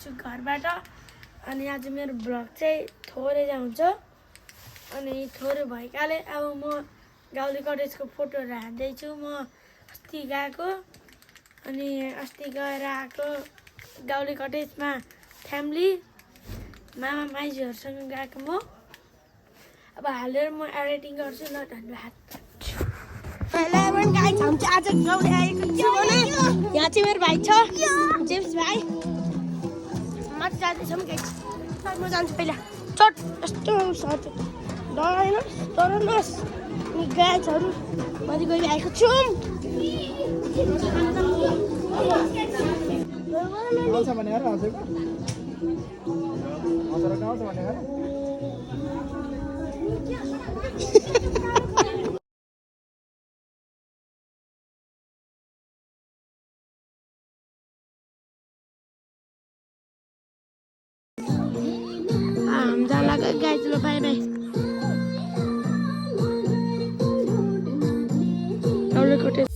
छु घरबाट अनि आज मेरो भ्लग चाहिँ थोरै हुन्छ अनि थोरै भएकाले अब म गाउँले कटेजको फोटोहरू हाल्दैछु म अस्ति गएको अनि अस्ति गएर आएको गाउँले कटेजमा फ्यामिली मामा माइजूहरूसँग गएको म अब हालेर म एडिटिङ गर्छु ल धन्यवाद हेलो एभ्रिवन गाइस हम चाहिँ आज गाउँले आएको छु भने यहाँ चाहिँ मेरो भाइ छ जेम्स भाइ म चाहिँ जाँदैछौँ गाइस म जान्छु पहिला चट यस्तो सर्ट डराइनस् डराउनुहोस् अनि गाइसहरू माथि गइरहेको छु आउँछ भने हेर हजुरको हजुरको आउँछ भने हेर हम जान लगा गाइस लो बाय बाय गाउँले कटेज